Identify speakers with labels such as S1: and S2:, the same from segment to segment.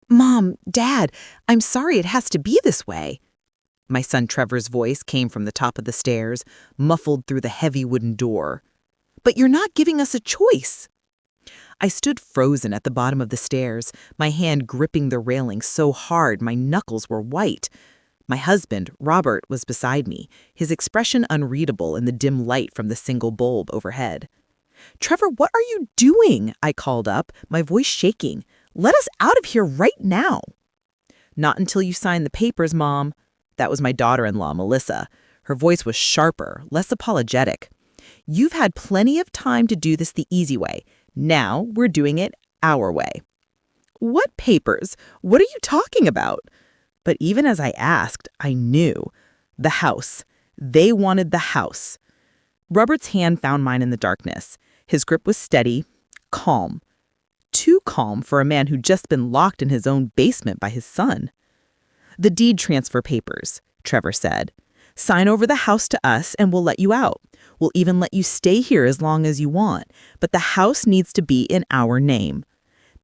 S1: Mom, Dad, I'm sorry it has to be this way. My son Trevor's voice came from the top of the stairs, muffled through the heavy wooden door. But you're not giving us a choice. I stood frozen at the bottom of the stairs, my hand gripping the railing so hard my knuckles were white. My husband, Robert, was beside me, his expression unreadable in the dim light from the single bulb overhead. Trevor, what are you doing? I called up, my voice shaking. Let us out of here right now. Not until you sign the papers, Mom. That was my daughter-in-law, Melissa. Her voice was sharper, less apologetic. You've had plenty of time to do this the easy way. Now we're doing it our way. What papers? What are you talking about? But even as I asked, I knew. The house. They wanted the house. Robert's hand found mine in the darkness. His grip was steady, calm. Too calm for a man who'd just been locked in his own basement by his son. The deed transfer papers, Trevor said. Sign over the house to us and we'll let you out. We'll even let you stay here as long as you want. But the house needs to be in our name.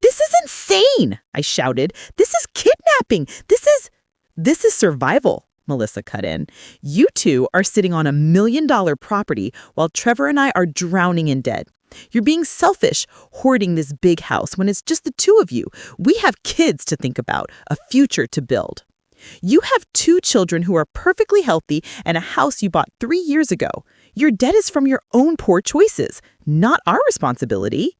S1: This is insane, I shouted. This is kidnapping. This is survival, Melissa cut in. You two are sitting on $1 million property while Trevor and I are drowning in debt. You're being selfish, hoarding this big house when it's just the two of you. We have kids to think about, a future to build. You have 2 children who are perfectly healthy and a house you bought 3 years ago. Your debt is from your own poor choices, not our responsibility.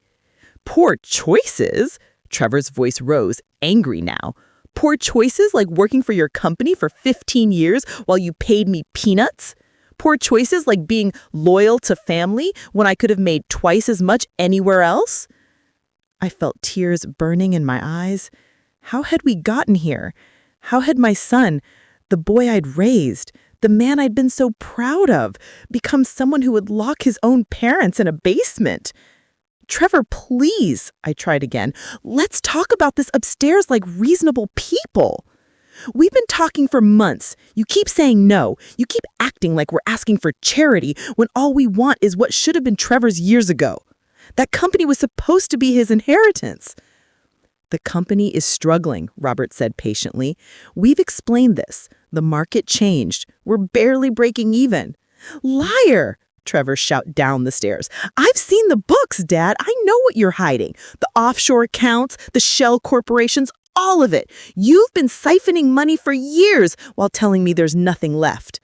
S1: Poor choices? Trevor's voice rose, angry now. Poor choices like working for your company for 15 years while you paid me peanuts? Poor choices like being loyal to family when I could have made twice as much anywhere else? I felt tears burning in my eyes. How had we gotten here? How had my son, the boy I'd raised, the man I'd been so proud of, become someone who would lock his own parents in a basement? Trevor, please, I tried again. Let's talk about this upstairs like reasonable people. We've been talking for months. You keep saying no. You keep acting like we're asking for charity when all we want is what should have been Trevor's years ago. That company was supposed to be his inheritance. The company is struggling, Robert said patiently. We've explained this. The market changed. We're barely breaking even. Liar! Trevor shouted down the stairs. I've seen the books, Dad. I know what you're hiding. The offshore accounts, the shell corporations, all of it. You've been siphoning money for years while telling me there's nothing left.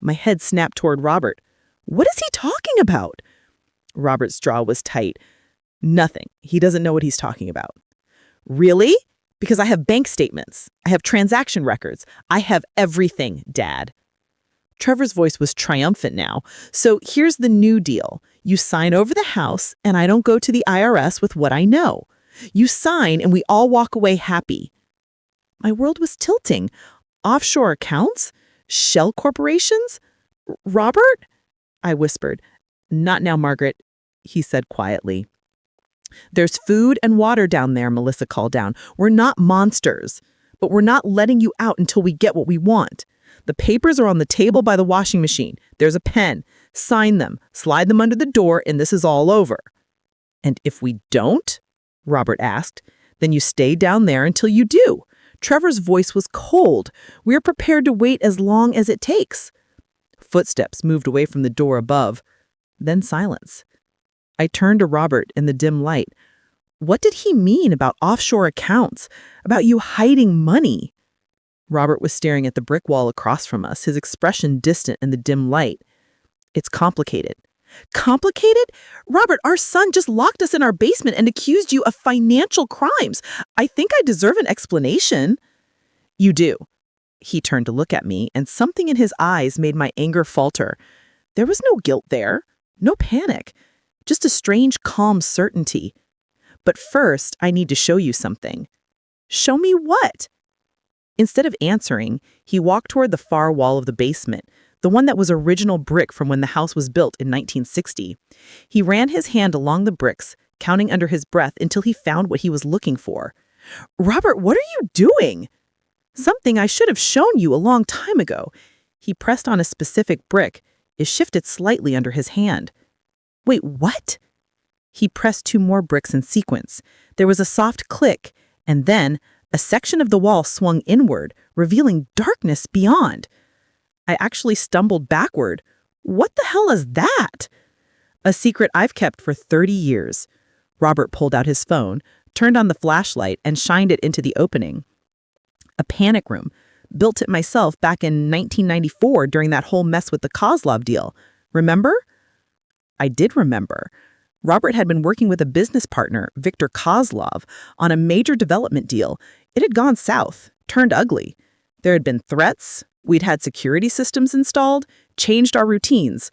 S1: My head snapped toward Robert. What is he talking about? Robert's jaw was tight. Nothing. He doesn't know what he's talking about. Really? Because I have bank statements. I have transaction records. I have everything, Dad. Trevor's voice was triumphant now. So here's the new deal. You sign over the house, and I don't go to the IRS with what I know. You sign, and we all walk away happy. My world was tilting. Offshore accounts? Shell corporations? Robert? I whispered. Not now, Margaret, he said quietly. There's food and water down there, Melissa called down. We're not monsters, but we're not letting you out until we get what we want. The papers are on the table by the washing machine. There's a pen. Sign them, slide them under the door, and this is all over. And if we don't? Robert asked. Then you stay down there until you do. Trevor's voice was cold. We're prepared to wait as long as it takes. Footsteps moved away from the door above. Then silence. I turned to Robert in the dim light. What did he mean about offshore accounts? About you hiding money? Robert was staring at the brick wall across from us, his expression distant in the dim light. It's complicated. Complicated? Robert, our son just locked us in our basement and accused you of financial crimes. I think I deserve an explanation. You do. He turned to look at me, and something in his eyes made my anger falter. There was no guilt there, no panic, just a strange, calm certainty. But first, I need to show you something. Show me what? Instead of answering, he walked toward the far wall of the basement, the one that was original brick from when the house was built in 1960. He ran his hand along the bricks, counting under his breath until he found what he was looking for. Robert, what are you doing? Something I should have shown you a long time ago. He pressed on a specific brick. It shifted slightly under his hand. Wait, what? He pressed 2 more bricks in sequence. There was a soft click, and then A section of the wall swung inward, revealing darkness beyond. I actually stumbled backward. What the hell is that? A secret I've kept for 30 years. Robert pulled out his phone, turned on the flashlight, and shined it into the opening. A panic room. Built it myself back in 1994 during that whole mess with the Kozlov deal. Remember? I did remember. Robert had been working with a business partner, Viktor Kozlov, on a major development deal. It had gone south, turned ugly. There had been threats, we'd had security systems installed, changed our routines.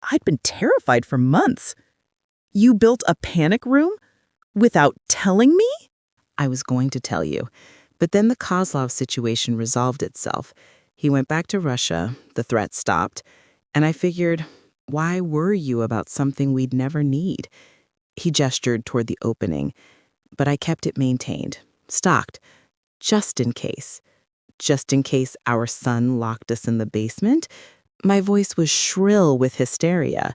S1: I'd been terrified for months. You built a panic room? Without telling me?
S2: I was going to tell you, but then the Kozlov situation resolved itself. He went back to Russia, the threat stopped, and I figured, why worry you about something we'd never need? He gestured toward the opening, but I kept it maintained, stocked, just in case. Just in case our son locked us in the basement. My voice was shrill with hysteria.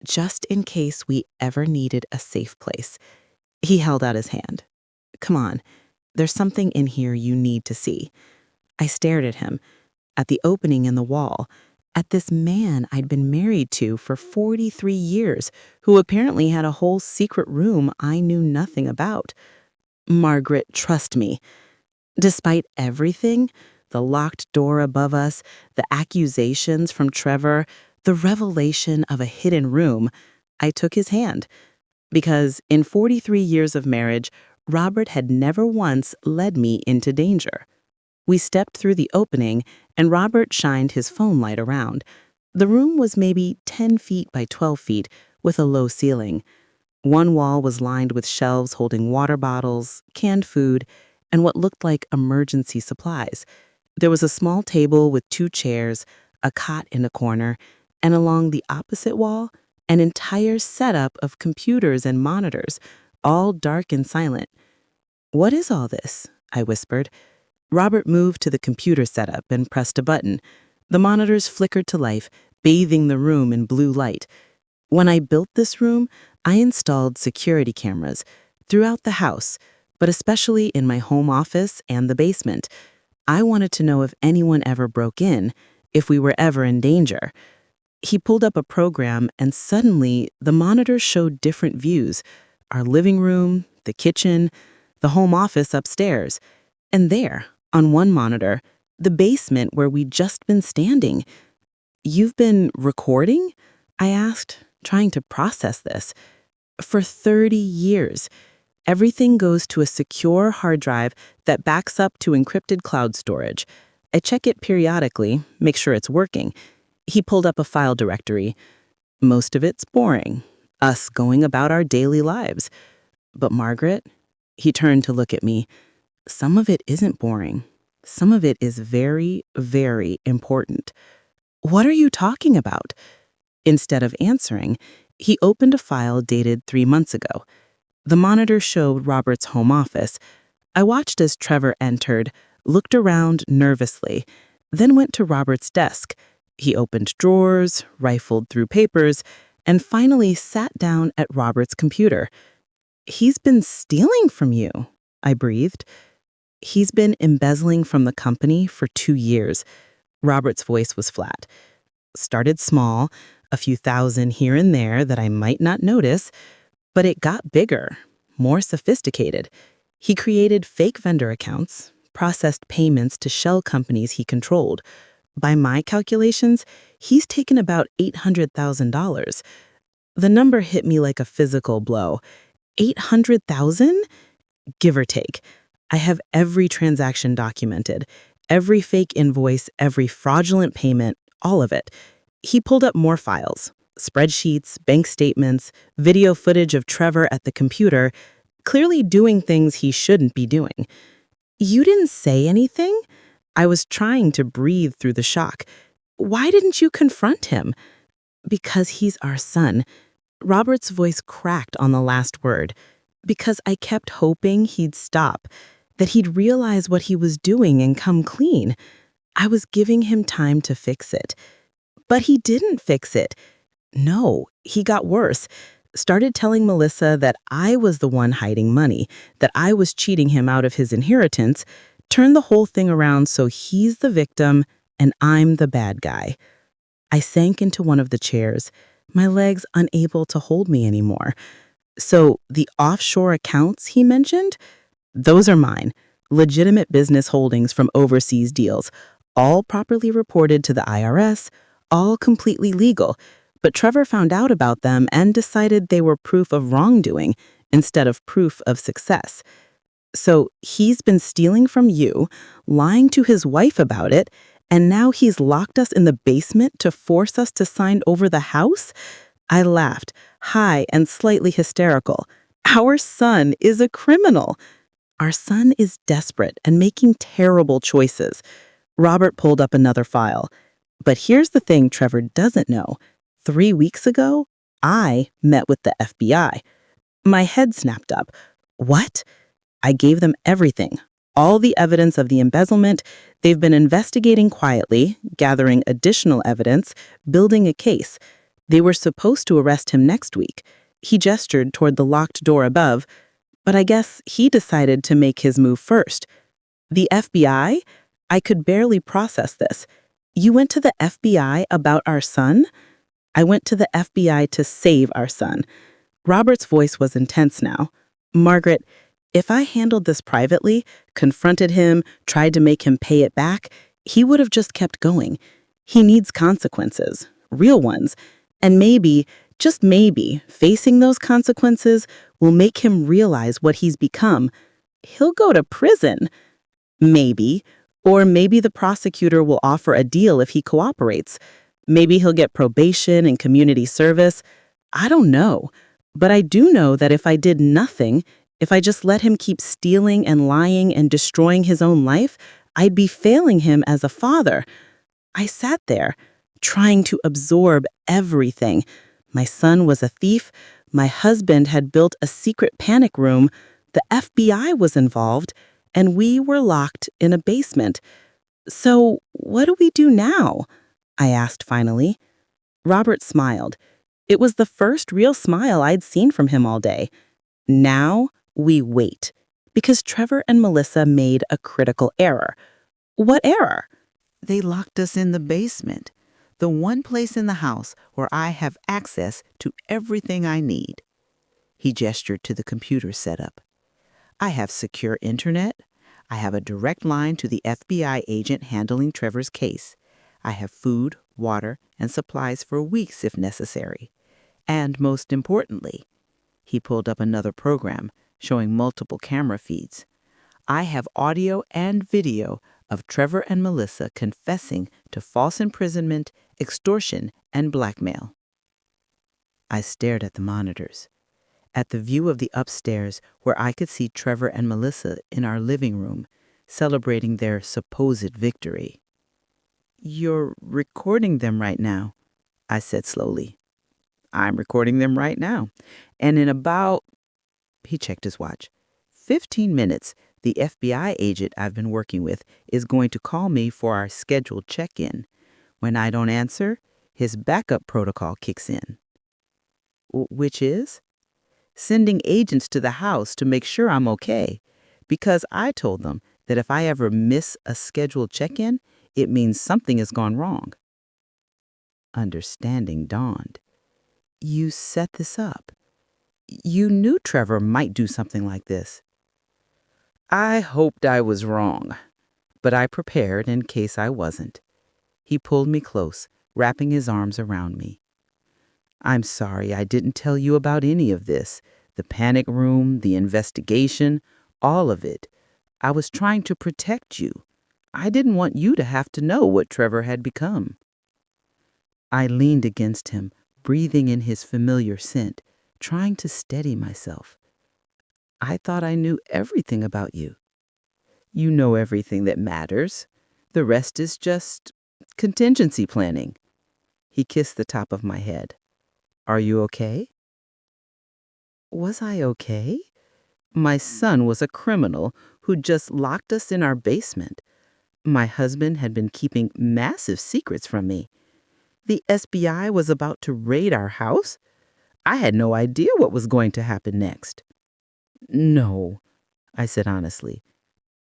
S2: Just in case we ever needed a safe place. He held out his hand. Come on, there's something in here you need to see. I stared at him, at the opening in the wall, at this man I'd been married to for 43 years, who apparently had a whole secret room I knew nothing about. Margaret, trust me. Despite everything, the locked door above us, the accusations from Trevor, the revelation of a hidden room, I took his hand. Because in 43 years of marriage, Robert had never once led me into danger. We stepped through the opening, and Robert shined his phone light around. The room was maybe 10 feet by 12 feet, with a low ceiling. One wall was lined with shelves holding water bottles, canned food, and what looked like emergency supplies. There was a small table with 2 chairs, a cot in a corner, and along the opposite wall, an entire setup of computers and monitors, all dark and silent. "What is all this?" I whispered. Robert moved to the computer setup and pressed a button. The monitors flickered to life, bathing the room in blue light. When I built this room, I installed security cameras throughout the house, but especially in my home office and the basement. I wanted to know if anyone ever broke in, if we were ever in danger. He pulled up a program, and suddenly the monitors showed different views. Our living room, the kitchen, the home office upstairs. And there, on one monitor, the basement where we'd just been standing. "You've been recording?" I asked, trying to process this. "For 30 years. Everything goes to a secure hard drive that backs up to encrypted cloud storage. I check it periodically, make sure it's working." He pulled up a file directory. "Most of it's boring. Us going about our daily lives. But Margaret," he turned to look at me, "some of it isn't boring. Some of it is very, very important." "What are you talking about?" Instead of answering, he opened a file dated 3 months ago. The monitor showed Robert's home office. I watched as Trevor entered, looked around nervously, then went to Robert's desk. He opened drawers, rifled through papers, and finally sat down at Robert's computer. "He's been stealing from you," I breathed. "He's been embezzling from the company for 2 years. Robert's voice was flat. "Started small, a few thousand here and there that I might not notice, but it got bigger, more sophisticated. He created fake vendor accounts, processed payments to shell companies he controlled. By my calculations, he's taken about $800,000. The number hit me like a physical blow. 800,000? Give or take. I have every transaction documented, every fake invoice, every fraudulent payment, all of it." He pulled up more files, spreadsheets, bank statements, video footage of Trevor at the computer, clearly doing things he shouldn't be doing. "You didn't say anything?" I was trying to breathe through the shock. "Why didn't you confront him?" "Because he's our son." Robert's voice cracked on the last word. "Because I kept hoping he'd stop, that he'd realize what he was doing and come clean. I was giving him time to fix it. But he didn't fix it. No, he got worse. started telling Melissa that I was the one hiding money, that I was cheating him out of his inheritance, turned the whole thing around so he's the victim and I'm the bad guy. I sank into one of the chairs, my legs unable to hold me anymore. So the offshore accounts he mentioned? Those are mine. Legitimate business holdings from overseas deals, all properly reported to the IRS, all completely legal. But Trevor found out about them and decided they were proof of wrongdoing instead of proof of success. So he's been stealing from you, lying to his wife about it, and now he's locked us in the basement to force us to sign over the house? I laughed, high and slightly hysterical. Our son is a criminal. Our son is desperate and making terrible choices. Robert pulled up another file. But here's the thing Trevor doesn't know. 3 weeks ago, I met with the FBI. My head snapped up. What? I gave them everything. All the evidence of the embezzlement. They've been investigating quietly, gathering additional evidence, building a case. They were supposed to arrest him next week. He gestured toward the locked door above, but I guess he decided to make his move first. The FBI? I could barely process this. You went to the FBI about our son? I went to the FBI to save our son. Robert's voice was intense now. Margaret, if I handled this privately, confronted him, tried to make him pay it back, he would have just kept going. He needs consequences, real ones. And maybe, just maybe, facing those consequences will make him realize what he's become. He'll go to prison. Maybe. Or maybe the prosecutor will offer a deal if he cooperates. Maybe he'll get probation and community service. I don't know. But I do know that if I did nothing, if I just let him keep stealing and lying and destroying his own life, I'd be failing him as a father. I sat there, trying to absorb everything. My son was a thief. My husband had built a secret panic room. The FBI was involved, and we were locked in a basement. So what do we do now? I asked finally. Robert smiled. It was the first real smile I'd seen from him all day. Now we wait, because Trevor and Melissa made a critical error. What error?
S1: They locked us in the basement, the one place in the house where I have access to everything I need. He gestured to the computer setup. I have secure internet. I have a direct line to the FBI agent handling Trevor's case. I have food, water, and supplies for weeks if necessary. And most importantly, he pulled up another program showing multiple camera feeds. I have audio and video of Trevor and Melissa confessing to false imprisonment, extortion, and blackmail. I stared at the monitors, at the view of the upstairs where I could see Trevor and Melissa in our living room, celebrating their supposed victory. You're recording them right now, I said slowly. I'm recording them right now. And in about, he checked his watch, 15 minutes, the FBI agent I've been working with is going to call me for our scheduled check-in. When I don't answer, his backup protocol kicks in. Which is? Sending agents to the house to make sure I'm okay. Because I told them that if I ever miss a scheduled check-in, it means something has gone wrong. Understanding dawned. You set this up. You knew Trevor might do something like this. I hoped I was wrong, but I prepared in case I wasn't. He pulled me close, wrapping his arms around me. I'm sorry I didn't tell you about any of this. The panic room, the investigation, all of it. I was trying to protect you. I didn't want you to have to know what Trevor had become. I leaned against him, breathing in his familiar scent, trying to steady myself. I thought I knew everything about you. You know everything that matters. The rest is just contingency planning. He kissed the top of my head. Are you okay? Was I okay? My son was a criminal who just locked us in our basement. My husband had been keeping massive secrets from me. The FBI was about to raid our house.
S2: I had no idea what was going to happen next. No, I said honestly.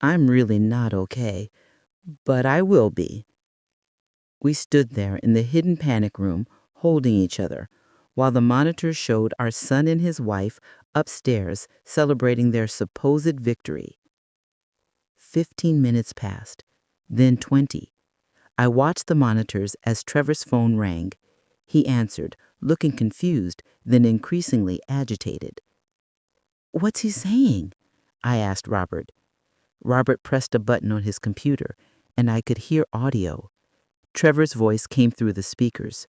S2: I'm really not okay, but I will be. We stood there in the hidden panic room, holding each other, while the monitors showed our son and his wife upstairs celebrating their supposed victory. 15 minutes passed, then 20. I watched the monitors as Trevor's phone rang. He answered, looking confused, then increasingly agitated. "What's he saying?" I asked Robert. Robert pressed a button on his computer, and I could hear audio. Trevor's voice came through the speakers.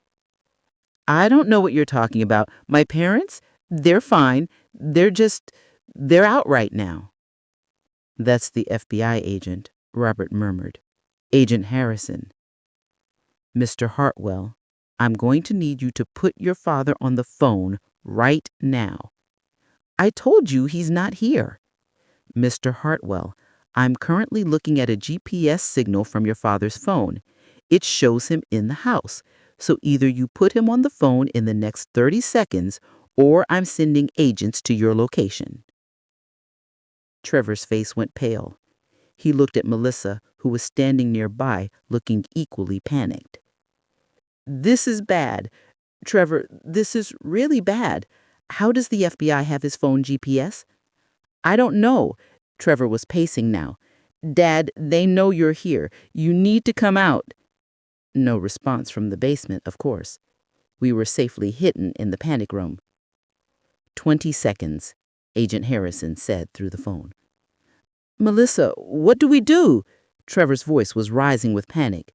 S2: "I don't know what you're talking about. My parents? They're fine. They're out right now." "That's the FBI agent," Robert murmured. "Agent Harrison." "Mr. Hartwell, I'm going to need you to put your father on the phone right now." "I told you he's not here." "Mr. Hartwell, I'm currently looking at a GPS signal from your father's phone. It shows him in the house. So either you put him on the phone in the next 30 seconds or I'm sending agents to your location." Trevor's face went pale. He looked at Melissa, who was standing nearby, looking equally panicked. "This is bad. Trevor, this is really bad. How does the FBI have his phone GPS?" "I don't know." Trevor was pacing now. "Dad, they know you're here. You need to come out." No response from the basement, of course. We were safely hidden in the panic room. 20 seconds, Agent Harrison said through the phone. "Melissa, what do we do?" Trevor's voice was rising with panic.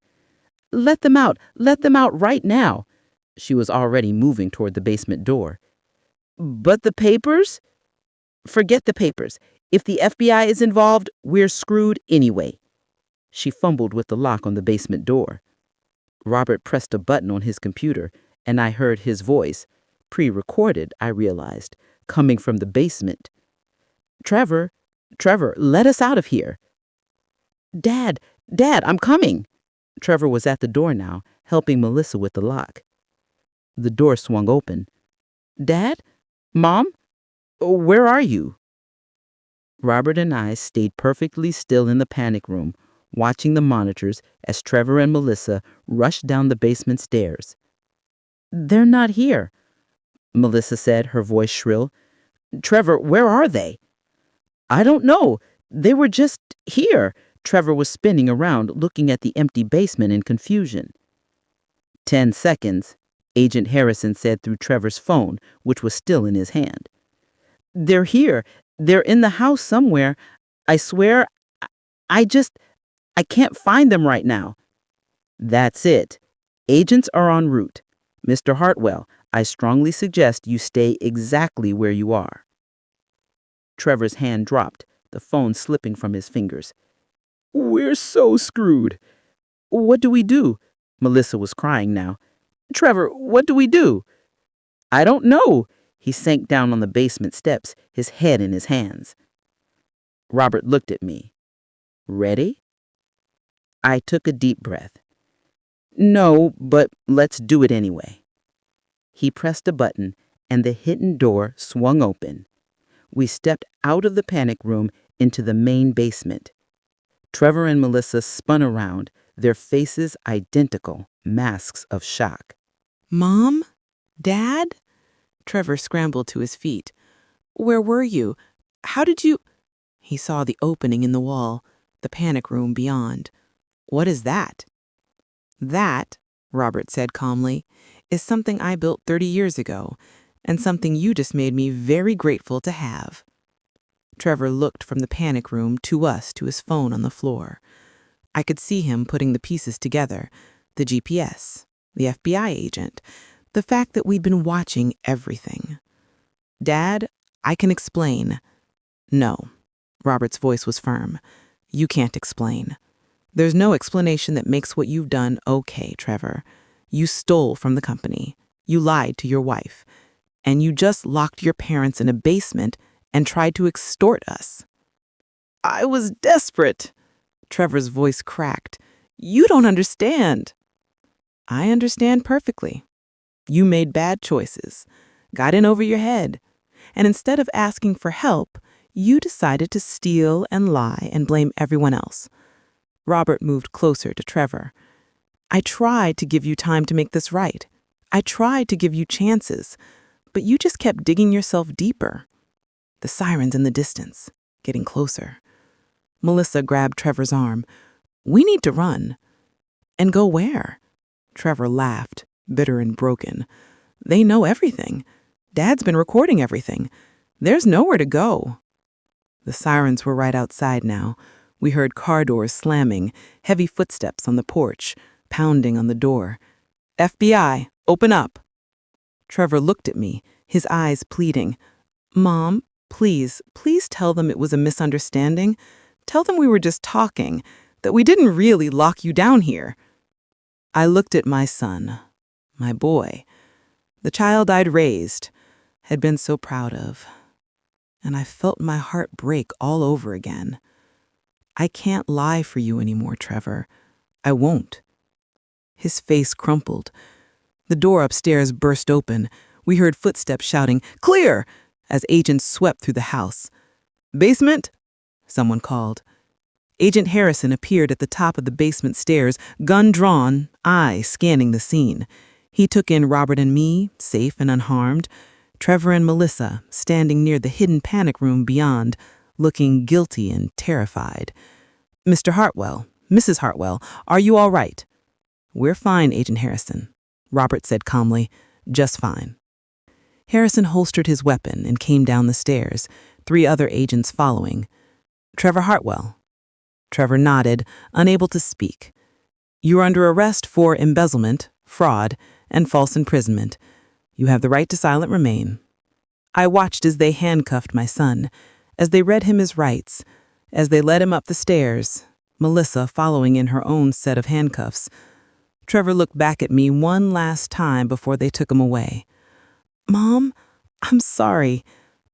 S2: Let them out. Let them out right now." She was already moving toward the basement door. "But the papers?" "Forget the papers. If the FBI is involved, we're screwed anyway." She fumbled with the lock on the basement door. Robert pressed a button on his computer, and I heard his voice, pre-recorded, I realized, coming from the basement. Trevor, let us out of here." Dad, I'm coming." Trevor was at the door now, helping Melissa with the lock. The door swung open. "Dad? Mom? Where are you?" Robert and I stayed perfectly still in the panic room, watching the monitors as Trevor and Melissa rushed down the basement stairs. "They're not here," Melissa said, her voice shrill. "Trevor, where are they?" "I don't know. They were just here." Trevor was spinning around, looking at the empty basement in confusion. 10 seconds, Agent Harrison said through Trevor's phone, which was still in his hand. "They're here. They're in the house somewhere. I swear, I I can't find them right now." "That's it. Agents are en route. Mr. Hartwell, I strongly suggest you stay exactly where you are." Trevor's hand dropped, the phone slipping from his fingers. "We're so screwed." "What do we do?" Melissa was crying now. "Trevor, what do we do?" "I don't know." He sank down on the basement steps, his head in his hands. Robert looked at me. "Ready?" I took a deep breath. "No, but let's do it anyway." He pressed a button, and the hidden door swung open. We stepped out of the panic room into the main basement. Trevor and Melissa spun around, their faces identical, masks of shock.
S3: "Mom? Dad?" Trevor scrambled to his feet. "Where were you? How did you—" He saw the opening in the wall, the panic room beyond. "What is that?" "That," Robert said calmly, "is something I built 30 years ago, and something you just made me very grateful to have." Trevor looked from the panic room to us to his phone on the floor. I could see him putting the pieces together, the GPS, the FBI agent, the fact that we'd been watching everything. "Dad, I can explain." "No." Robert's voice was firm. "You can't explain. There's no explanation that makes what you've done okay, Trevor. You stole from the company. You lied to your wife. And you just locked your parents in a basement and tried to extort us." "I was desperate." Trevor's voice cracked. "You don't understand." "I understand perfectly. You made bad choices. got in over your head. And instead of asking for help, you decided to steal and lie and blame everyone else. Robert moved closer to Trevor. I tried to give you time to make this right. I tried to give you chances, but you just kept digging yourself deeper. The sirens in the distance, getting closer. Melissa grabbed Trevor's arm. We need to run. And go where? Trevor laughed, bitter and broken. They know everything. Dad's been recording everything. There's nowhere to go. The sirens were right outside now. We heard car doors slamming, heavy footsteps on the porch, pounding on the door. FBI, open up. Trevor looked at me, his eyes pleading. Mom, please tell them it was a misunderstanding. Tell them we were just talking, that we didn't really lock you down here. I looked at my son, my boy, the child I'd raised, had been so proud of, and I felt my heart break all over again. I can't lie for you anymore, Trevor. I won't. His face crumpled. The door upstairs burst open. We heard footsteps shouting, "Clear!" as agents swept through the house. "Basement?" someone called. Agent Harrison appeared at the top of the basement stairs, gun drawn, eye scanning the scene. He took in Robert and me, safe and unharmed, Trevor and Melissa standing near the hidden panic room beyond, looking guilty and terrified. "Mr. Hartwell, Mrs. Hartwell, are you all right?" "We're fine, Agent Harrison," Robert said calmly. "Just fine." Harrison holstered his weapon and came down the stairs, 3 other agents following. "Trevor Hartwell." Trevor nodded, unable to speak. "You are under arrest for embezzlement, fraud, and false imprisonment. You have the right to silent remain." I watched as they handcuffed my son, as they read him his rights, as they led him up the stairs, Melissa following in her own set of handcuffs. Trevor looked back at me one last time before they took him away. "Mom, I'm sorry.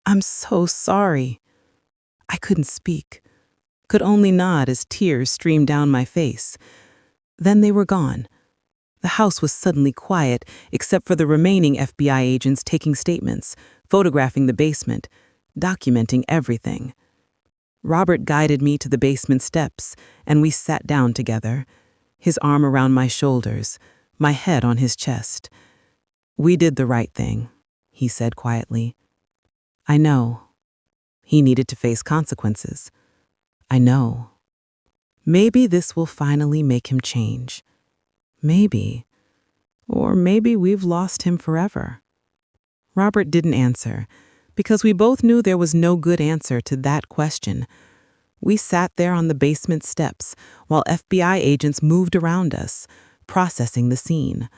S3: I'm so sorry." I couldn't speak, could only nod as tears streamed down my face. Then they were gone. The house was suddenly quiet, except for the remaining FBI agents taking statements, photographing the basement, documenting everything. Robert guided me to the basement steps, and we sat down together, his arm around my shoulders, my head on his chest. "We did the right thing," he said quietly. "I know." He needed to face consequences. "I know. Maybe this will finally make him change. Maybe. Or maybe we've lost him forever." Robert didn't answer, because we both knew there was no good answer to that question. We sat there on the basement steps while FBI agents moved around us, processing the scene.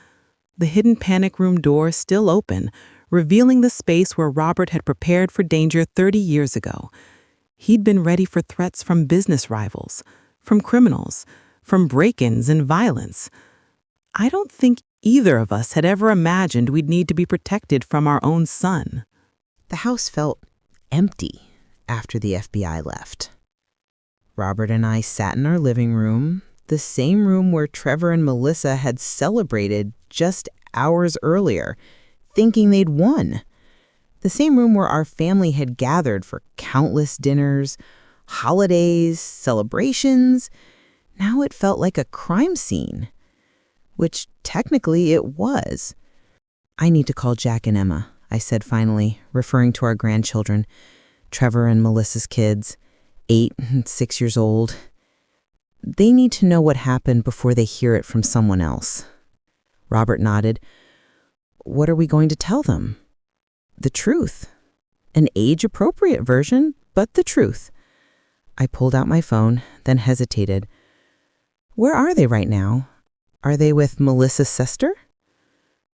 S3: The hidden panic room door still open, revealing the space where Robert had prepared for danger 30 years ago. He'd been ready for threats from business rivals, from criminals, from break-ins and violence. I don't think either of us had ever imagined we'd need to be protected from our own son.
S2: The house felt empty after the FBI left. Robert and I sat in our living room, the same room where Trevor and Melissa had celebrated just hours earlier, thinking they'd won. The same room where our family had gathered for countless dinners, holidays, celebrations. Now it felt like a crime scene, which technically it was. "I need to call Jack and Emma," I said finally, referring to our grandchildren, Trevor and Melissa's kids, 8 and 6 years old. "They need to know what happened before they hear it from someone else." Robert nodded. "What are we going to tell them?" "The truth. An age-appropriate version, but the truth." I pulled out my phone, then hesitated. "Where are they right now? Are they with Melissa's sister?"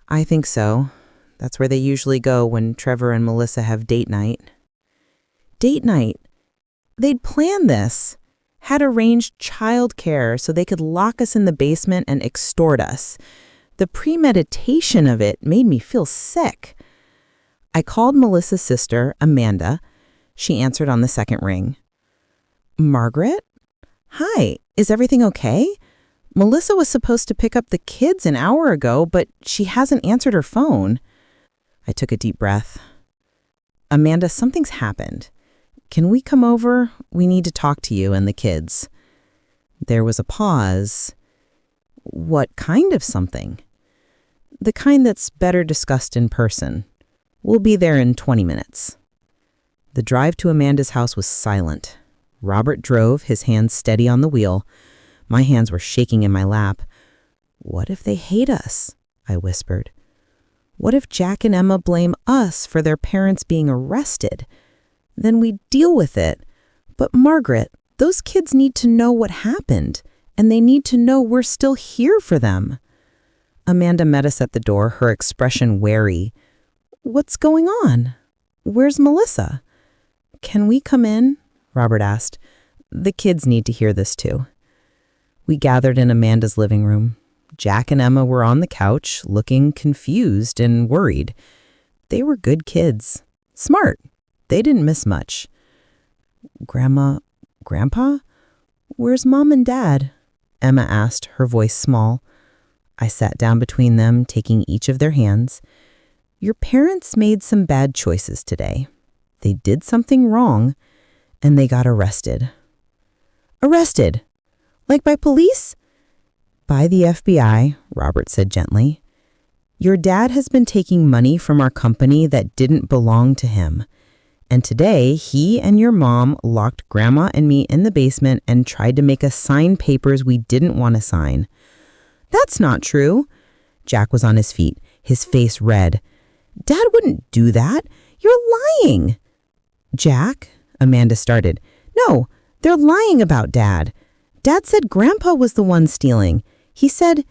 S2: "I think so. That's where they usually go when Trevor and Melissa have date night." Date night? They'd planned this, had arranged childcare so they could lock us in the basement and extort us. The premeditation of it made me feel sick. I called Melissa's sister, Amanda. She answered on the second ring. "Margaret? Hi, is everything okay? Melissa was supposed to pick up the kids an hour ago, but she hasn't answered her phone." I took a deep breath. Amanda, something's happened. Can we come over? We need to talk to you and the kids. There was a pause. What kind of something? The kind that's better discussed in person. We'll be there in 20 minutes. The drive to Amanda's house was silent. Robert drove, his hands steady on the wheel. My hands were shaking in my lap. What if they hate us? I whispered. What if Jack and Emma blame us for their parents being arrested? Then we deal with it. But Margaret, those kids need to know what happened, and they need to know we're still here for them. Amanda met us at the door, her expression wary. What's going on? Where's Melissa? Can we come in? Robert asked. The kids need to hear this too. We gathered in Amanda's living room. Jack and Emma were on the couch, looking confused and worried. They were good kids. Smart. They didn't miss much. Grandma, Grandpa? Where's Mom and Dad? Emma asked, her voice small. I sat down between them, taking each of their hands. Your parents made some bad choices today. They did something wrong, and they got arrested. Arrested? Like by police? By the FBI, Robert said gently. Your dad has been taking money from our company that didn't belong to him. And today, he and your mom locked Grandma and me in the basement and tried to make us sign papers we didn't want to sign. That's not true. Jack was on his feet, his face red. Dad wouldn't do that. You're lying. Jack, Amanda started. No, they're lying about Dad. Dad said Grandpa was the one stealing. He said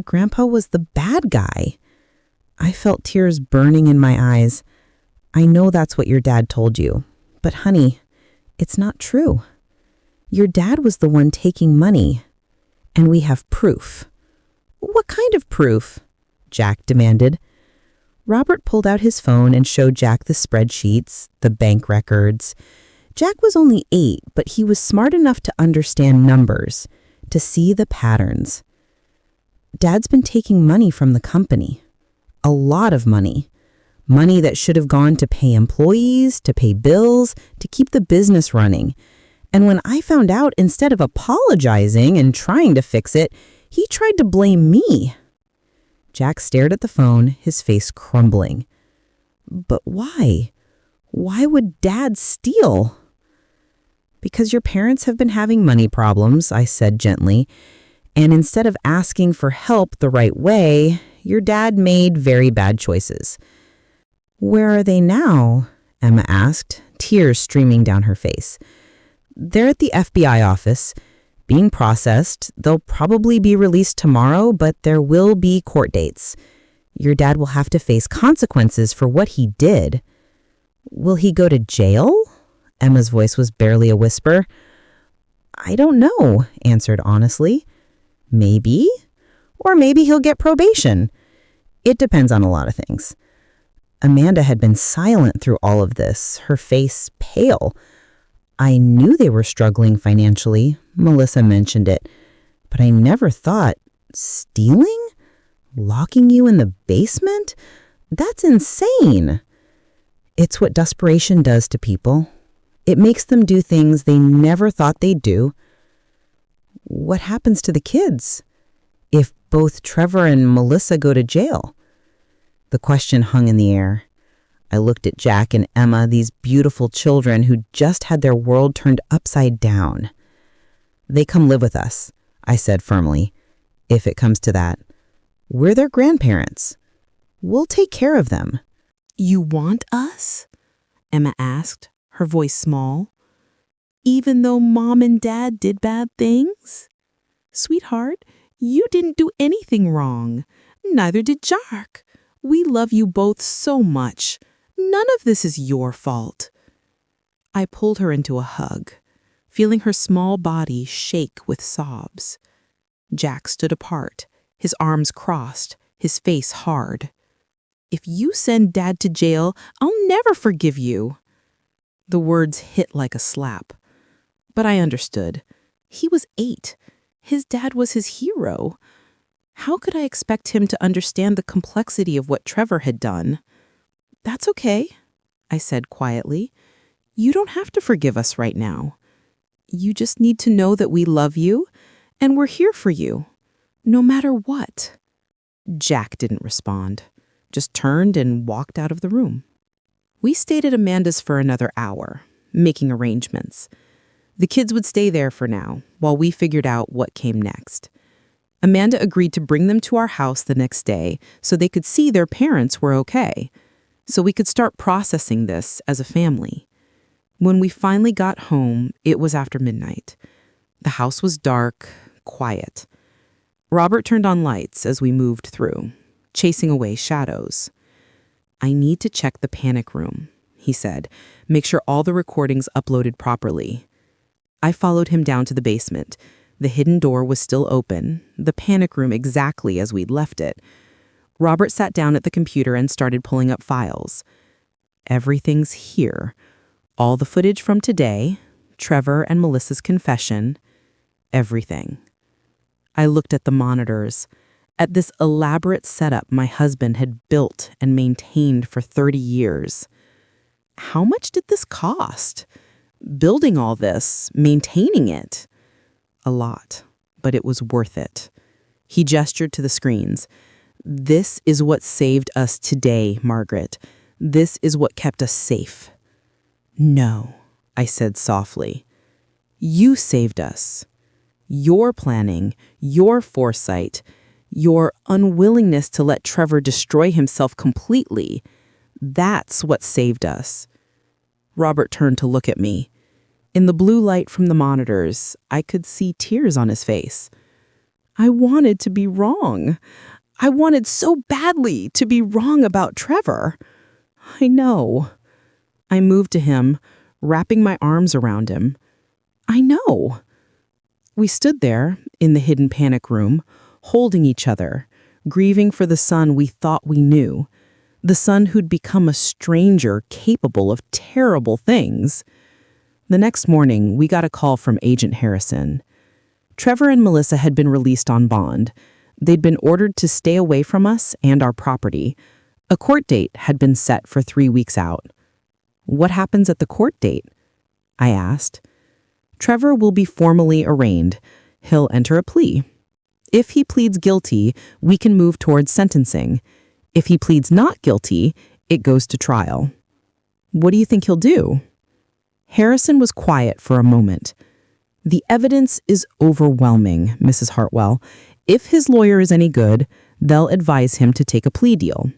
S2: Grandpa was the bad guy. I felt tears burning in my eyes. I know that's what your dad told you. But honey, it's not true. Your dad was the one taking money. And we have proof. What kind of proof? Jack demanded. Robert pulled out his phone and showed Jack the spreadsheets, the bank records. Jack was only 8, but he was smart enough to understand numbers, to see the patterns. Dad's been taking money from the company. A lot of money. Money that should have gone to pay employees, to pay bills, to keep the business running. And when I found out, instead of apologizing and trying to fix it, he tried to blame me. Jack stared at the phone, his face crumbling. But why? Why would Dad steal? Because your parents have been having money problems, I said gently, and instead of asking for help the right way, your dad made very bad choices. Where are they now? Emma asked, tears streaming down her face. They're at the FBI office, being processed. They'll probably be released tomorrow, but there will be court dates. Your dad will have to face consequences for what he did. Will he go to jail? Emma's voice was barely a whisper. I don't know, answered honestly. Maybe. Or maybe he'll get probation. It depends on a lot of things. Amanda had been silent through all of this, her face pale. I knew they were struggling financially. Melissa mentioned it. But I never thought, stealing? Locking you in the basement? That's insane. It's what desperation does to people. It makes them do things they never thought they'd do. What happens to the kids if both Trevor and Melissa go to jail? The question hung in the air. I looked at Jack and Emma, these beautiful children who just had their world turned upside down. They come live with us, I said firmly, if it comes to that. We're their grandparents. We'll take care of them.
S3: You want us? Emma asked, her voice small. Even though Mom and Dad did bad things? Sweetheart, you didn't do anything wrong. Neither did Jack. We love you both so much. None of this is your fault. I pulled her into a hug, feeling her small body shake with sobs. Jack stood apart, his arms crossed, his face hard. If you send Dad to jail, I'll never forgive you. The words hit like a slap. But I understood. He was 8. His dad was his hero. How could I expect him to understand the complexity of what Trevor had done? That's okay, I said quietly. You don't have to forgive us right now. You just need to know that we love you and we're here for you, no matter what. Jack didn't respond, just turned and walked out of the room. We stayed at Amanda's for another hour, making arrangements. The kids would stay there for now, while we figured out what came next. Amanda agreed to bring them to our house the next day so they could see their parents were okay, so we could start processing this as a family. When we finally got home, it was after midnight. The house was dark, quiet. Robert turned on lights as we moved through, chasing away shadows. I need to check the panic room, he said. Make sure all the recordings uploaded properly. I followed him down to the basement. The hidden door was still open, the panic room exactly as we'd left it. Robert sat down at the computer and started pulling up files. Everything's here. All the footage from today, Trevor and Melissa's confession, everything. I looked at the monitors, at this elaborate setup my husband had built and maintained for 30 years. How much did this cost? Building all this, maintaining it? A lot, but it was worth it. He gestured to the screens. This is what saved us today, Margaret. This is what kept us safe. No, I said softly. You saved us. Your planning, your foresight, your unwillingness to let Trevor destroy himself completely, that's what saved us. Robert turned to look at me. In the blue light from the monitors, I could see tears on his face. I wanted to be wrong. I wanted so badly to be wrong about Trevor. I know. I moved to him, wrapping my arms around him. I know. We stood there, in the hidden panic room, holding each other, grieving for the son we thought we knew, the son who'd become a stranger capable of terrible things. The next morning, we got a call from Agent Harrison. Trevor and Melissa had been released on bond. They'd been ordered to stay away from us and our property. A court date had been set for 3 weeks out. What happens at the court date? I asked. Trevor will be formally arraigned. He'll enter a plea. If he pleads guilty, we can move towards sentencing. If he pleads not guilty, it goes to trial. What do you think he'll do? Harrison was quiet for a moment. The evidence is overwhelming, Mrs. Hartwell. If his lawyer is any good, they'll advise him to take a plea deal.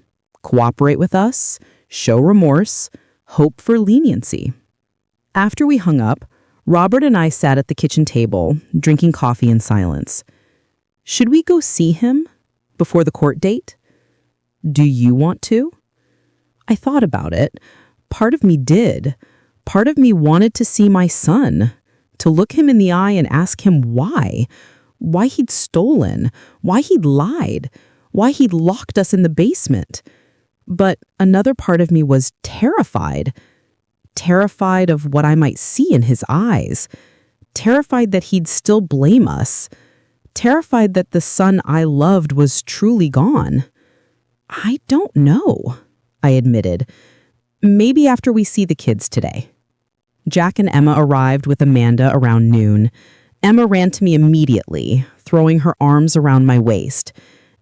S3: Cooperate with us, show remorse, hope for leniency. After we hung up, Robert and I sat at the kitchen table, drinking coffee in silence. Should we go see him before the court date? Do you want to? I thought about it. Part of me did. Part of me wanted to see my son, to look him in the eye and ask him why he'd stolen, why he'd lied, why he'd locked us in the basement. But another part of me was terrified of what I might see in his eyes, terrified that he'd still blame us, terrified that the son I loved was truly gone. I don't know, I admitted. Maybe after we see the kids today. Jack and Emma arrived with Amanda around noon. Emma ran to me immediately, throwing her arms around my waist.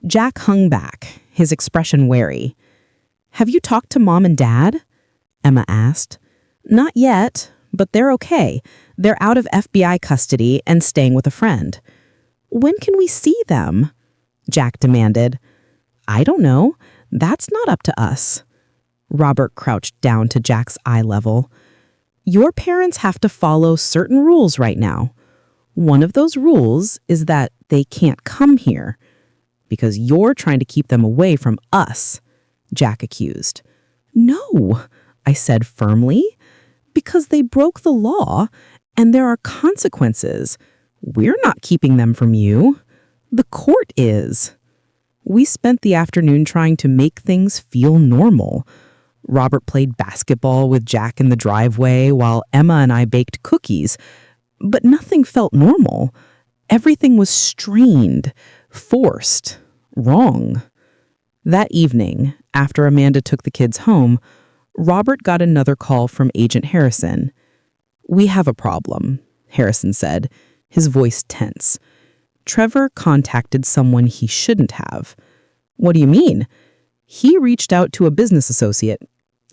S3: Jack hung back, his expression wary. Have you talked to Mom and Dad? Emma asked. Not yet, but they're okay. They're out of FBI custody and staying with a friend. When can we see them? Jack demanded. I don't know. That's not up to us. Robert crouched down to Jack's eye level. Your parents have to follow certain rules right now. One of those rules is that they can't come here because you're trying to keep them away from us, Jack accused. No, I said firmly, because they broke the law and there are consequences. We're not keeping them from you. The court is. We spent the afternoon trying to make things feel normal. Robert played basketball with Jack in the driveway while Emma and I baked cookies. But nothing felt normal. Everything was strained, forced,
S2: wrong. That evening, after Amanda took the kids home, Robert got another call from Agent Harrison. "We have a problem," Harrison said, his voice tense. "Trevor contacted someone he shouldn't have." "What do you mean?" "He reached out to a business associate,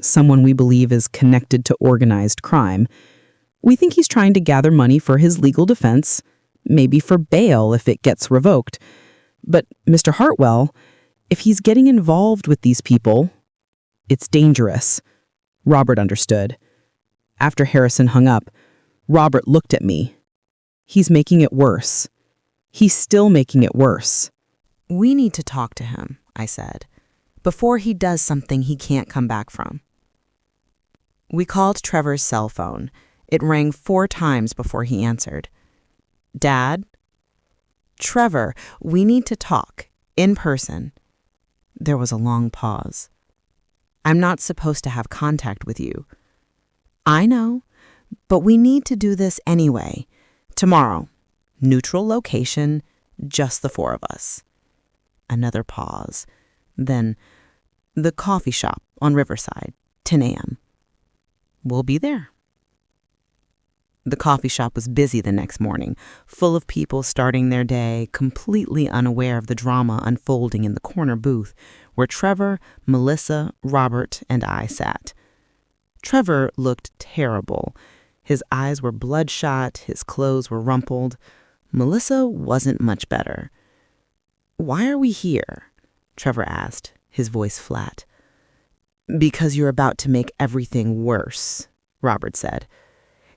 S2: someone we believe is connected to organized crime. We think he's trying to gather money for his legal defense, maybe for bail if it gets revoked. But, Mr. Hartwell, if he's getting involved with these people, it's dangerous." Robert understood. After Harrison hung up, Robert looked at me. "He's making it worse. He's still making it worse."
S3: "We need to talk to him," I said, "before he does something he can't come back from." We called Trevor's cell phone. It rang 4 times before he answered. "Dad? Trevor, we need to talk, in person." There was a long pause. "I'm not supposed to have contact with you." "I know, but we need to do this anyway. Tomorrow. Neutral location, just the 4 of us." Another pause. Then, "The coffee shop on Riverside, 10 a.m. "We'll be there." The coffee shop was busy the next morning, full of people starting their day, completely unaware of the drama unfolding in the corner booth where Trevor, Melissa, Robert, and I sat. Trevor looked terrible. His eyes were bloodshot, his clothes were rumpled. Melissa wasn't much better. "Why are we here?" Trevor asked, his voice flat. "Because you're about to make everything worse," Robert said.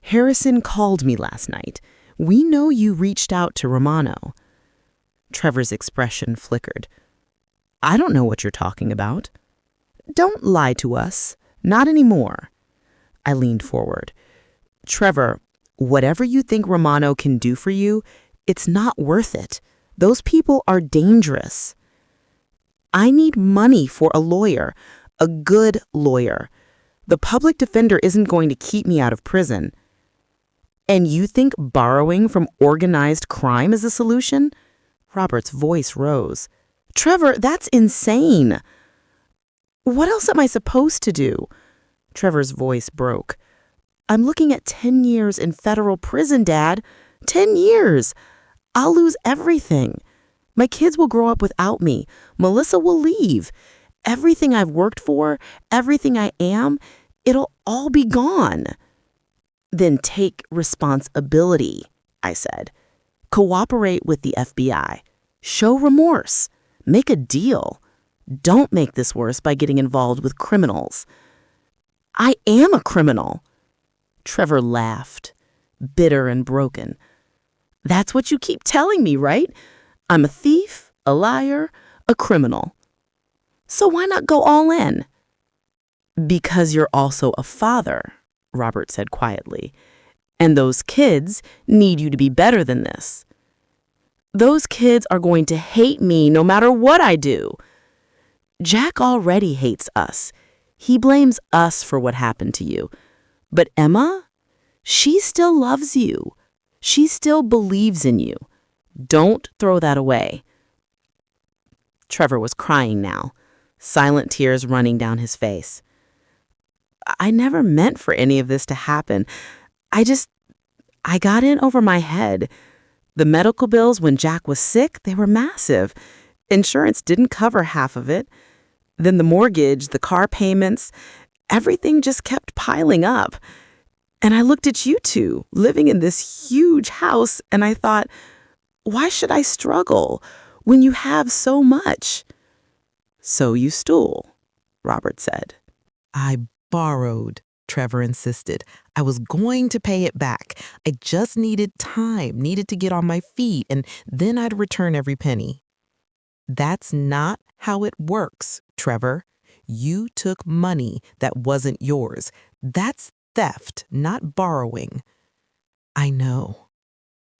S3: "Harrison called me last night. We know you reached out to Romano." Trevor's expression flickered. "I don't know what you're talking about." "Don't lie to us. Not anymore." I leaned forward. "Trevor, whatever you think Romano can do for you, it's not worth it. Those people are dangerous." "I need money for a lawyer, a good lawyer. The public defender isn't going to keep me out of prison." "And you think borrowing from organized crime is a solution?" Robert's voice rose. "Trevor, that's insane." "What else am I supposed to do?" Trevor's voice broke. "I'm looking at 10 years in federal prison, Dad. 10 years. I'll lose everything. My kids will grow up without me. Melissa will leave. Everything I've worked for, everything I am, it'll all be gone." "Then take responsibility," I said. "Cooperate with the FBI. Show remorse. Make a deal. Don't make this worse by getting involved with criminals." "I am a criminal." Trevor laughed, bitter and broken. "That's what you keep telling me, right? I'm a thief, a liar, a criminal. So why not go all in?" "Because you're also a father," Robert said quietly. "And those kids need you to be better than this." "Those kids are going to hate me no matter what I do." "Jack already hates us. He blames us for what happened to you. But Emma, she still loves you. She still believes in you. Don't throw that away." Trevor was crying now, silent tears running down his face. "I never meant for any of this to happen. I got in over my head. The medical bills when Jack was sick, they were massive. Insurance didn't cover half of it. Then the mortgage, the car payments, everything just kept piling up. And I looked at you two, living in this huge house, and I thought, why should I struggle when you have so much?" "So you stole," Robert said.
S4: "I borrowed," Trevor insisted. "I was going to pay it back. I just needed time, needed to get on my feet, and then I'd return every penny." "That's not how it works, Trevor. You took money that wasn't yours. That's theft, not borrowing." "I know."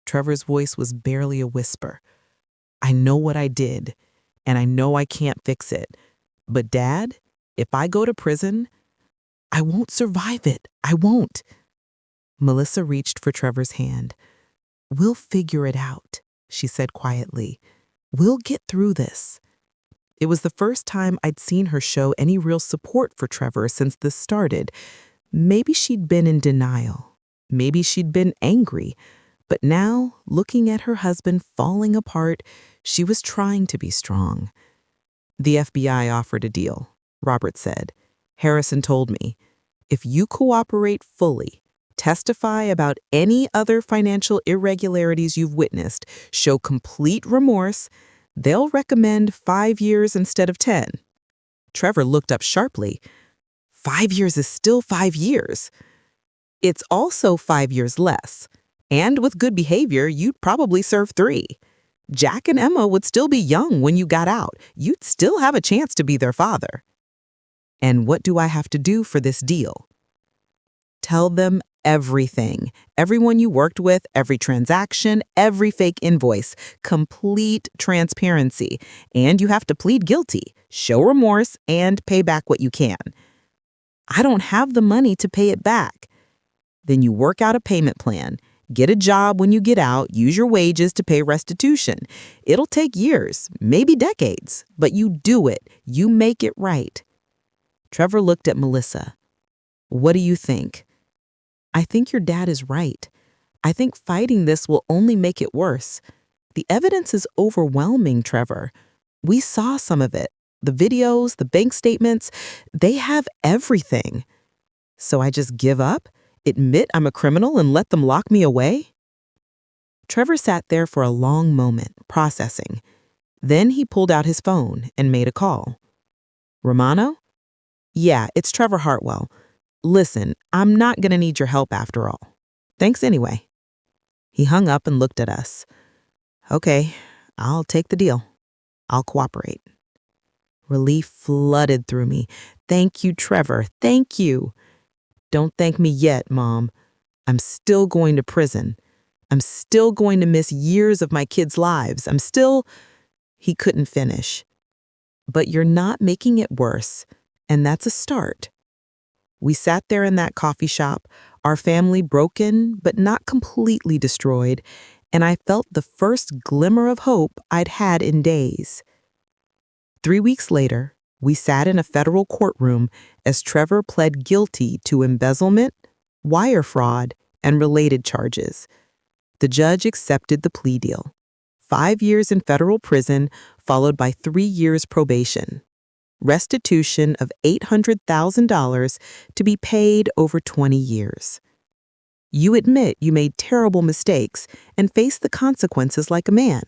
S4: Trevor's voice was barely a whisper. "I know what I did, and I know I can't fix it. But Dad, if I go to prison, I won't survive it. I won't." Melissa reached for Trevor's hand. "We'll figure it out," she said quietly. "We'll get through this. It was the first time I'd seen her show any real support for Trevor since this started. Maybe she'd been in denial. Maybe she'd been angry. But now, looking at her husband falling apart, she was trying to be strong. "The FBI offered a deal," Robert said. "Harrison told me, if you cooperate fully, testify about any other financial irregularities you've witnessed, show complete remorse, they'll recommend 5 years instead of 10. Trevor looked up sharply. 5 years is still 5 years. It's also 5 years less. And with good behavior, you'd probably serve 3. Jack and Emma would still be young when you got out. You'd still have a chance to be their father. And what do I have to do for this deal? Tell them everything. Everyone you worked with, every transaction, every fake invoice. Complete transparency. And you have to plead guilty, show remorse, and pay back what you can. I don't have the money to pay it back. Then you work out a payment plan. Get a job when you get out, use your wages to pay restitution. It'll take years, maybe decades, but you do it. You make it right." Trevor looked at Melissa. "What do you think?" "I think your dad is right. I think fighting this will only make it worse. The evidence is overwhelming, Trevor. We saw some of it. The videos, the bank statements, they have everything. So I just give up? Admit I'm a criminal and let them lock me away?" Trevor sat there for a long moment, processing. Then he pulled out his phone and made a call. "Romano? Yeah, it's Trevor Hartwell. Listen, I'm not going to need your help after all. Thanks anyway." He hung up and looked at us. "Okay, I'll take the deal. I'll cooperate." Relief flooded through me. "Thank you, Trevor. Thank you." "Don't thank me yet, Mom. I'm still going to prison. I'm still going to miss years of my kids' lives. I'm still—" He couldn't finish. "But you're not making it worse, and that's a start." We sat there in that coffee shop, our family broken but not completely destroyed, and I felt the first glimmer of hope I'd had in days. 3 weeks later, we sat in a federal courtroom as Trevor pled guilty to embezzlement, wire fraud, and related charges. The judge accepted the plea deal. 5 years in federal prison, followed by 3 years probation. Restitution of $800,000 to be paid over 20 years. You admit you made terrible mistakes and face the consequences like a man.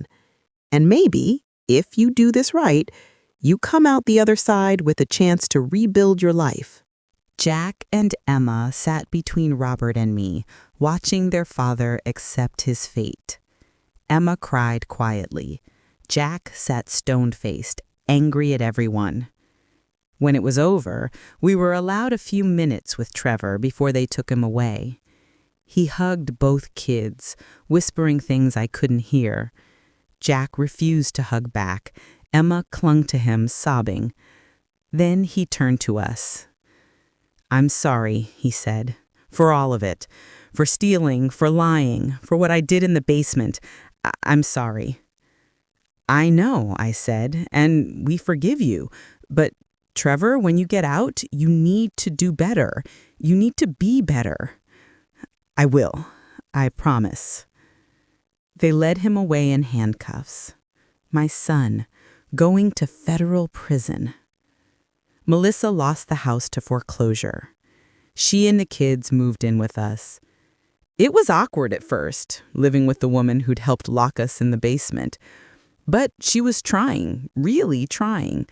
S4: And maybe, if you do this right, you come out the other side with a chance to rebuild your life.
S2: Jack and Emma sat between Robert and me, watching their father accept his fate. Emma cried quietly. Jack sat stone-faced, angry at everyone. When it was over, we were allowed a few minutes with Trevor before they took him away. He hugged both kids, whispering things I couldn't hear. Jack refused to hug back. Emma clung to him, sobbing. Then he turned to us. "I'm sorry," he said, "for all of it. For stealing, for lying, for what I did in the basement. I'm sorry." "I know," I said, "and we forgive you. But, Trevor, when you get out, you need to do better. You need to be better." "I will. I promise." They led him away in handcuffs. My son, going to federal prison. Melissa lost the house to foreclosure. She and the kids moved in with us. It was awkward at first, living with the woman who'd helped lock us in the basement. But she was trying, really trying.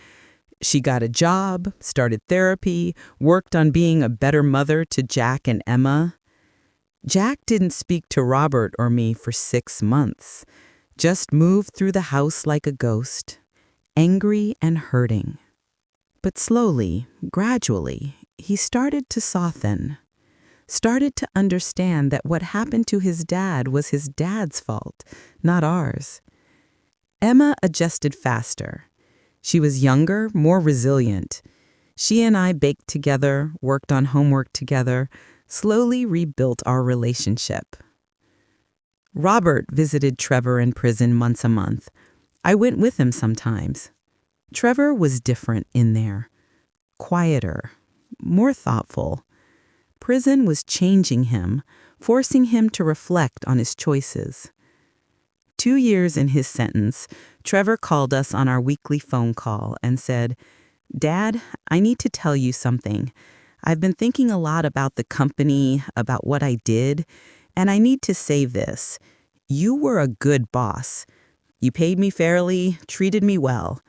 S2: She got a job, started therapy, worked on being a better mother to Jack and Emma. Jack didn't speak to Robert or me for 6 months, just moved through the house like a ghost, angry and hurting. But slowly, gradually, he started to soften, started to understand that what happened to his dad was his dad's fault, not ours. Emma adjusted faster. She was younger, more resilient. She and I baked together, worked on homework together, slowly rebuilt our relationship. Robert visited Trevor in prison once a month. I went with him sometimes. Trevor was different in there. Quieter, more thoughtful. Prison was changing him, forcing him to reflect on his choices. 2 years in his sentence, Trevor called us on our weekly phone call and said, "Dad, I need to tell you something. I've been thinking a lot about the company, about what I did, and I need to say this. You were a good boss. You paid me fairly, treated me well.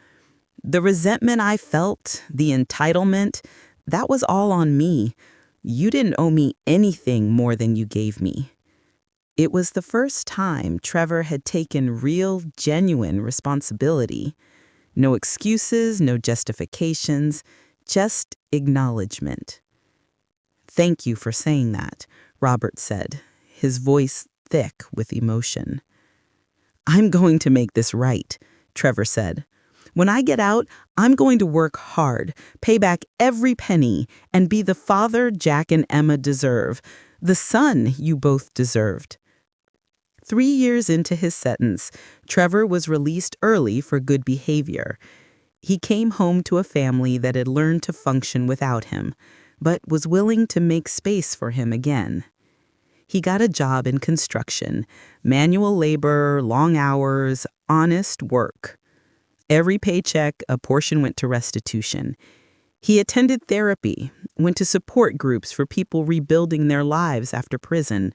S2: The resentment I felt, the entitlement, that was all on me. You didn't owe me anything more than you gave me." It was the first time Trevor had taken real, genuine responsibility. No excuses, no justifications, just acknowledgement. "Thank you for saying that," Robert said, his voice thick with emotion. "I'm going to make this right," Trevor said. "When I get out, I'm going to work hard, pay back every penny, and be the father Jack and Emma deserve, the son you both deserved." 3 years into his sentence, Trevor was released early for good behavior. He came home to a family that had learned to function without him, but was willing to make space for him again. He got a job in construction, manual labor, long hours, honest work. Every paycheck, a portion went to restitution. He attended therapy, went to support groups for people rebuilding their lives after prison.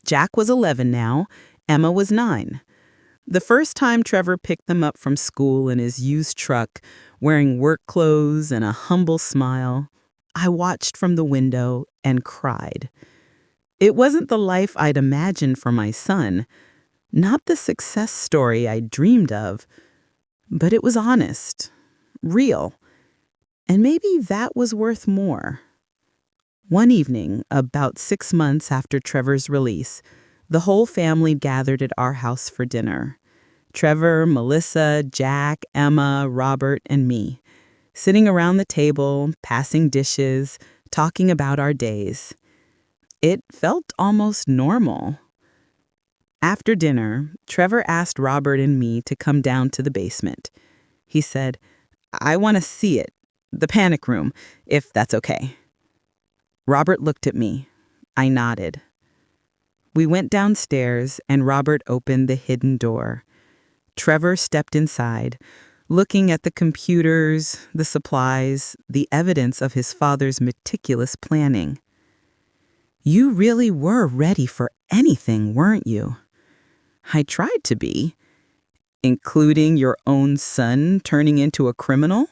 S2: Jack was 11 now, Emma was 9. The first time Trevor picked them up from school in his used truck, wearing work clothes and a humble smile, I watched from the window and cried. It wasn't the life I'd imagined for my son, not the success story I dreamed of, but it was honest, real, and maybe that was worth more. One evening, about 6 months after Trevor's release, the whole family gathered at our house for dinner. Trevor, Melissa, Jack, Emma, Robert, and me, sitting around the table, passing dishes, talking about our days. It felt almost normal. After dinner, Trevor asked Robert and me to come down to the basement. He said, "I want to see it, the panic room, if that's okay." Robert looked at me. I nodded. We went downstairs, and Robert opened the hidden door. Trevor stepped inside, looking at the computers, the supplies, the evidence of his father's meticulous planning. "You really were ready for anything, weren't you?" "I tried to be." "Including your own son turning into a criminal?"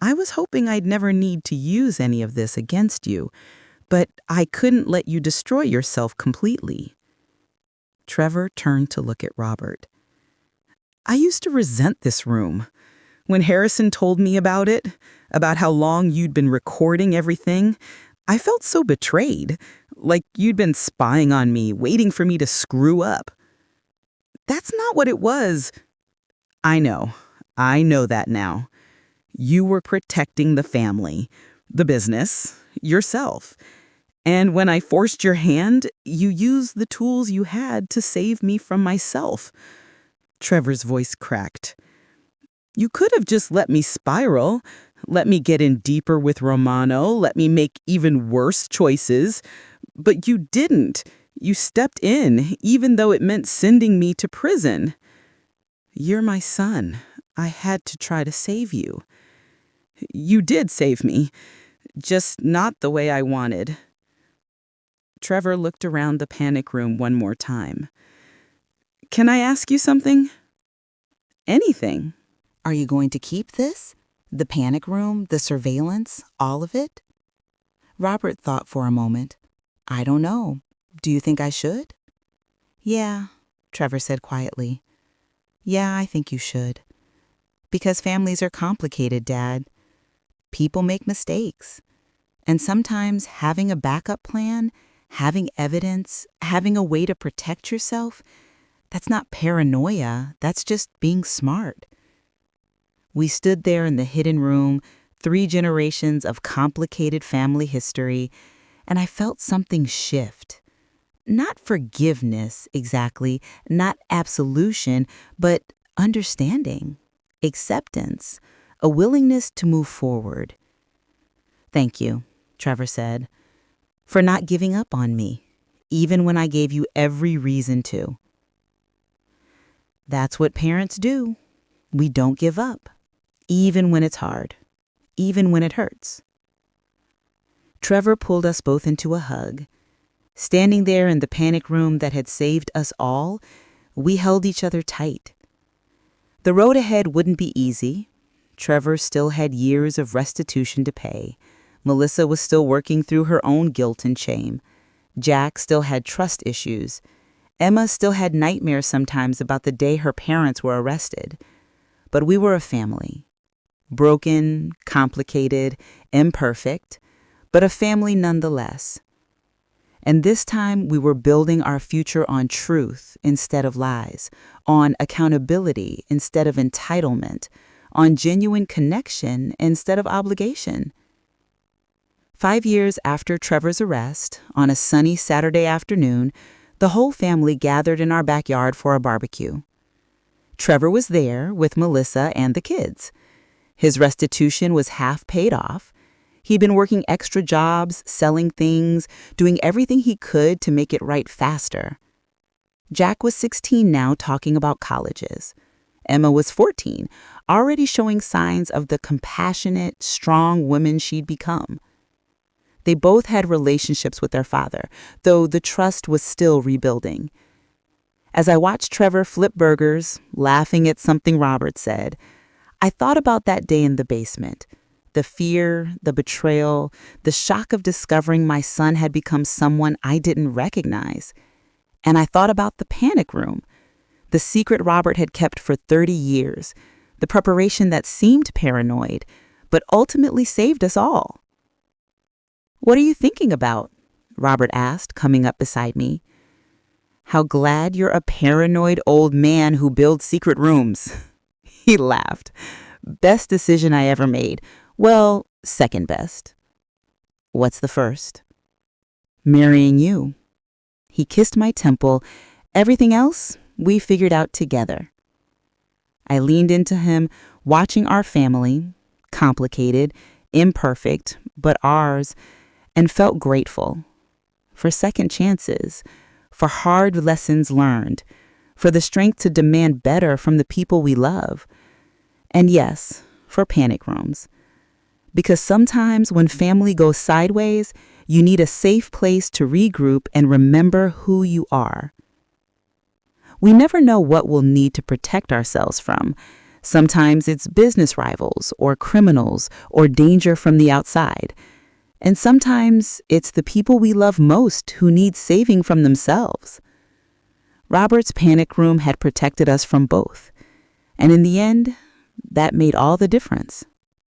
S2: "I was hoping I'd never need to use any of this against you, but I couldn't let you destroy yourself completely." Trevor turned to look at Robert. "I used to resent this room. When Harrison told me about it, about how long you'd been recording everything, I felt so betrayed, like you'd been spying on me, waiting for me to screw up." "That's not what it was." I know that now. You were protecting the family, the business, yourself. And when I forced your hand, you used the tools you had to save me from myself." Trevor's voice cracked. "You could have just let me spiral, let me get in deeper with Romano, let me make even worse choices. But you didn't. You stepped in, even though it meant sending me to prison." "You're my son. I had to try to save you." "You did save me, just not the way I wanted." Trevor looked around the panic room one more time. "Can I ask you something?" "Anything."
S1: Are you going to keep this? The panic room, the surveillance, all of it? Robert thought for a moment. "I don't know. Do you think I should?" "Yeah," Trevor said quietly. "Yeah, I think you should. Because families are complicated, Dad. People make mistakes. And sometimes having a backup plan, having evidence, having a way to protect yourself, that's not paranoia, that's just being smart." We stood there in the hidden room, 3 generations of complicated family history, and I felt something shift. Not forgiveness, exactly, not absolution, but understanding.
S2: acceptance, a willingness to move forward. "Thank you," Trevor said, "for not giving up on me, even when I gave you every reason to." That's what parents do. We don't give up, even when it's hard, even when it hurts. Trevor pulled us both into a hug. Standing there in the panic room that had saved us all, we held each other tight. The road ahead wouldn't be easy. Trevor still had years of restitution to pay. Melissa was still working through her own guilt and shame. Jack still had trust issues. Emma still had nightmares sometimes about the day her parents were arrested. But we were a family. Broken, complicated, imperfect, but a family nonetheless. And this time we were building our future on truth instead of lies, on accountability instead of entitlement, on genuine connection instead of obligation. 5 years after Trevor's arrest, on a sunny Saturday afternoon, the whole family gathered in our backyard for a barbecue. Trevor was there with Melissa and the kids. His restitution was half paid off. He'd been working extra jobs, selling things, doing everything he could to make it right faster. Jack was 16 now, talking about colleges. Emma was 14, already showing signs of the compassionate, strong woman she'd become. They both had relationships with their father, though the trust was still rebuilding. As I watched Trevor flip burgers, laughing at something Robert said, I thought about that day in the basement. The fear, the betrayal, the shock of discovering my son had become someone I didn't recognize. And I thought about the panic room, the secret Robert had kept for 30 years, the preparation that seemed paranoid, but ultimately saved us all. "What are you thinking about?" Robert asked, coming up beside me. "How glad you're a paranoid old man who builds secret rooms." He laughed. "Best decision I ever made. Well, second best." "What's the first?" "Marrying you." He kissed my temple. Everything else we figured out together. I leaned into him, watching our family, complicated, imperfect, but ours, and felt grateful for second chances, for hard lessons learned, for the strength to demand better from the people we love, and yes, for panic rooms. Because sometimes when family goes sideways, you need a safe place to regroup and remember who you are. We never know what we'll need to protect ourselves from. Sometimes it's business rivals or criminals or danger from the outside. And sometimes it's the people we love most who need saving from themselves. Robert's panic room had protected us from both. And in the end, that made all the difference.